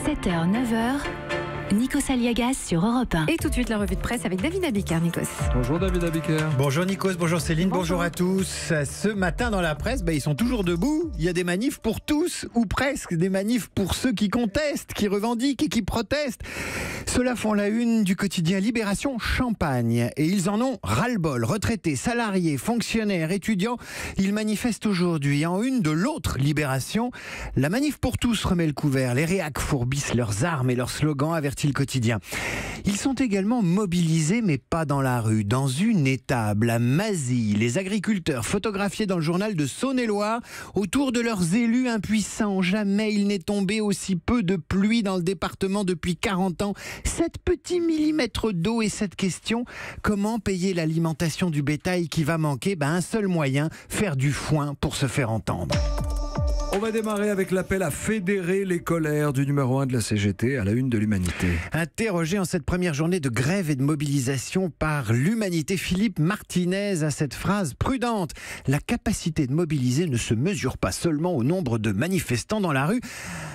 7h, 9h, Nikos Aliagas sur Europe 1. Et tout de suite la revue de presse avec David Abiker, Nikos. Bonjour David Abiker. Bonjour Nikos, bonjour Céline, bonjour à tous. Ce matin dans la presse, ils sont toujours debout. Il y a des manifs pour tous, ou presque, des manifs pour ceux qui contestent, qui revendiquent et qui protestent. Ceux-là font la une du quotidien Libération Champagne. Et ils en ont ras-le-bol. Retraités, salariés, fonctionnaires, étudiants, ils manifestent aujourd'hui. En une de l'autre Libération, la manif pour tous remet le couvert. Les réacs fourbissent leurs armes et leurs slogans, avertit le quotidien. Ils sont également mobilisés, mais pas dans la rue, dans une étable à Mazy. Les agriculteurs photographiés dans le journal de Saône-et-Loire autour de leurs élus impuissants. Jamais il n'est tombé aussi peu de pluie dans le département depuis 40 ans. 7 petits millimètres d'eau et cette question, comment payer l'alimentation du bétail qui va manquer? Un seul moyen, faire du foin pour se faire entendre. On va démarrer avec l'appel à fédérer les colères du numéro 1 de la CGT à la une de l'Humanité. Interrogé en cette première journée de grève et de mobilisation par l'Humanité, Philippe Martinez a cette phrase prudente. La capacité de mobiliser ne se mesure pas seulement au nombre de manifestants dans la rue.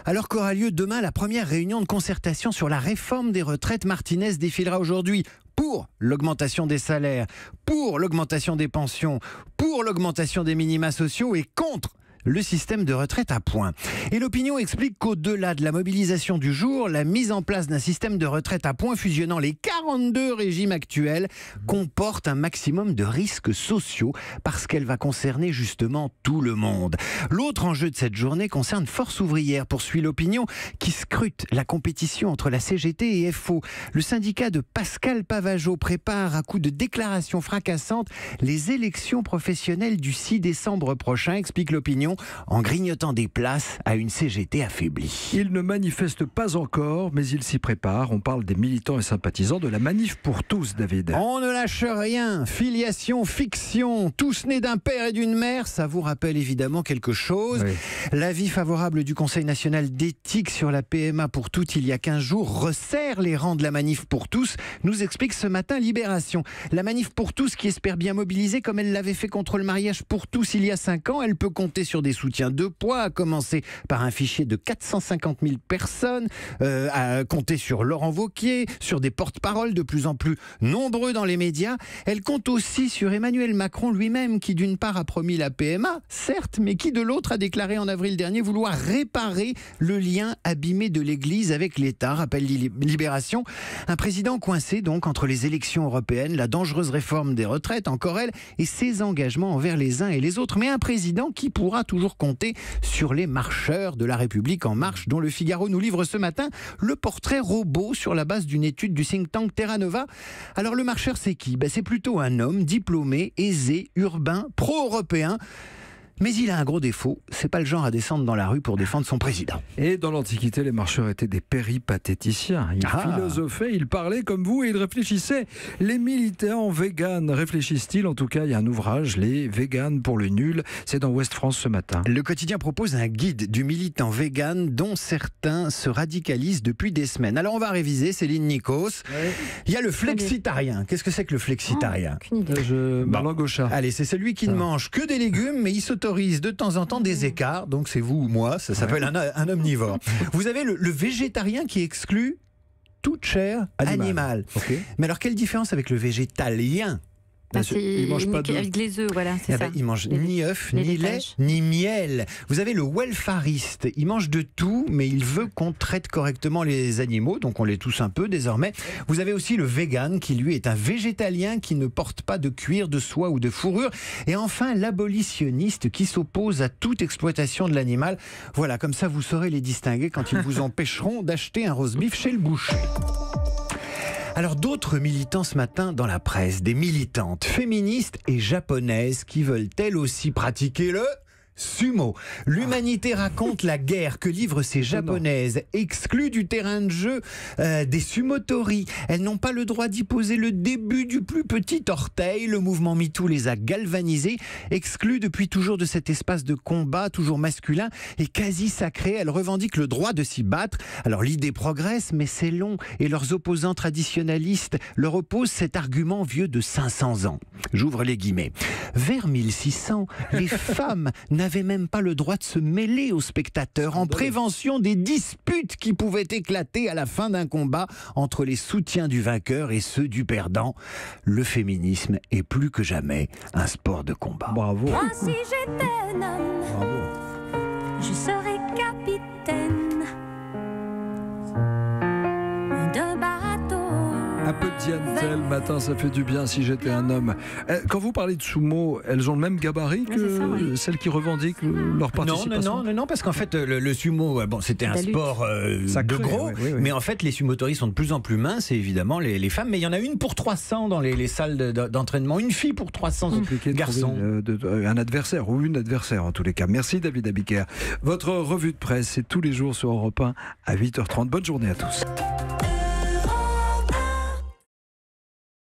Alors qu'aura lieu demain la première réunion de concertation sur la réforme des retraites, Martinez défilera aujourd'hui pour l'augmentation des salaires, pour l'augmentation des pensions, pour l'augmentation des minima sociaux et contre le système de retraite à points. Et l'opinion explique qu'au-delà de la mobilisation du jour, la mise en place d'un système de retraite à points fusionnant les 42 régimes actuels comporte un maximum de risques sociaux parce qu'elle va concerner justement tout le monde. L'autre enjeu de cette journée concerne Force ouvrière, poursuit l'opinion, qui scrute la compétition entre la CGT et FO. Le syndicat de Pascal Pavageau prépare à coup de déclarations fracassantes les élections professionnelles du 6 décembre prochain, explique l'opinion, en grignotant des places à une CGT affaiblie. Ils ne manifestent pas encore, mais ils s'y préparent. On parle des militants et sympathisants de la manif pour tous, David. On ne lâche rien. Filiation, fiction, tous nés d'un père et d'une mère, ça vous rappelle évidemment quelque chose. Oui. L'avis favorable du Conseil national d'éthique sur la PMA pour toutes il y a 15 jours resserre les rangs de la manif pour tous, nous explique ce matin Libération. La manif pour tous qui espère bien mobiliser comme elle l'avait fait contre le mariage pour tous il y a 5 ans, elle peut compter sur des soutiens de poids, à commencer par un fichier de 450 000 personnes, à compter sur Laurent Wauquiez, sur des porte-paroles de plus en plus nombreux dans les médias. Elle compte aussi sur Emmanuel Macron lui-même, qui d'une part a promis la PMA, certes, mais qui de l'autre a déclaré en avril dernier vouloir réparer le lien abîmé de l'Église avec l'État, rappelle Libération. Un président coincé donc entre les élections européennes, la dangereuse réforme des retraites, encore elle, et ses engagements envers les uns et les autres, mais un président qui pourra toujours compter sur les marcheurs de la République en marche, dont le Figaro nous livre ce matin le portrait robot sur la base d'une étude du think tank Terra Nova. Alors le marcheur, c'est qui? C'est plutôt un homme diplômé, aisé, urbain, pro-européen. Mais il a un gros défaut, c'est pas le genre à descendre dans la rue pour défendre son président. Et dans l'Antiquité, les marcheurs étaient des péripatéticiens. Ils philosophaient, ils parlaient comme vous et ils réfléchissaient. Les militants véganes réfléchissent-ils? En tout cas, il y a un ouvrage, Les véganes pour le nul. C'est dans Ouest France ce matin. Le quotidien propose un guide du militant vegan dont certains se radicalisent depuis des semaines. Alors on va réviser, Céline, Nikos. Ouais. Il y a le flexitarien. Qu'est-ce que c'est que le flexitarien? Ma langue au chat. Allez, c'est celui qui ne mange que des légumes, mais il s'autorise de temps en temps des écarts, donc c'est vous ou moi, ça s'appelle un omnivore. Vous avez le végétarien qui exclut toute chair animale. Okay. Mais alors quelle différence avec le végétalien? Il mange pas d'œufs. Avec les œufs, voilà, c'est ça. Il mange ni œufs, ni lait, ni miel. Vous avez le welfariste. Il mange de tout, mais il veut qu'on traite correctement les animaux, donc on les tousse un peu désormais. Vous avez aussi le vegan, qui lui est un végétalien qui ne porte pas de cuir, de soie ou de fourrure. Et enfin, l'abolitionniste qui s'oppose à toute exploitation de l'animal. Voilà, comme ça vous saurez les distinguer quand ils vous empêcheront d'acheter un roast-beef chez le boucher. Alors d'autres militants ce matin dans la presse, des militantes féministes et japonaises qui veulent elles aussi pratiquer le sumo. L'Humanité raconte la guerre que livrent ces japonaises, exclues du terrain de jeu des sumotori. Elles n'ont pas le droit d'y poser le début du plus petit orteil. Le mouvement MeToo les a galvanisées, exclues depuis toujours de cet espace de combat toujours masculin et quasi sacré. Elles revendiquent le droit de s'y battre. Alors l'idée progresse, mais c'est long et leurs opposants traditionnalistes leur opposent cet argument vieux de 500 ans. J'ouvre les guillemets. Vers 1600, les femmes n'avaient n'avaient même pas le droit de se mêler aux spectateurs en prévention des disputes qui pouvaient éclater à la fin d'un combat entre les soutiens du vainqueur et ceux du perdant. Le féminisme est plus que jamais un sport de combat. Bravo. Moi, si j'étais un homme, Bravo. je serais capitaine d'un bateau. Un peu de Diane Tell, matin, ça fait du bien si j'étais un homme. Quand vous parlez de sumo, elles ont le même gabarit que celles qui revendiquent leur participation? Non, parce qu'en fait, le sumo, bon, c'était un sport de gros, mais en fait, les sumotoristes sont de plus en plus minces, et évidemment, les femmes, mais il y en a une pour 300 dans les salles d'entraînement, une fille pour 300 garçons. Un adversaire, ou une adversaire en tous les cas. Merci David Abiker. Votre revue de presse, c'est tous les jours sur Europe 1 à 8h30. Bonne journée à tous.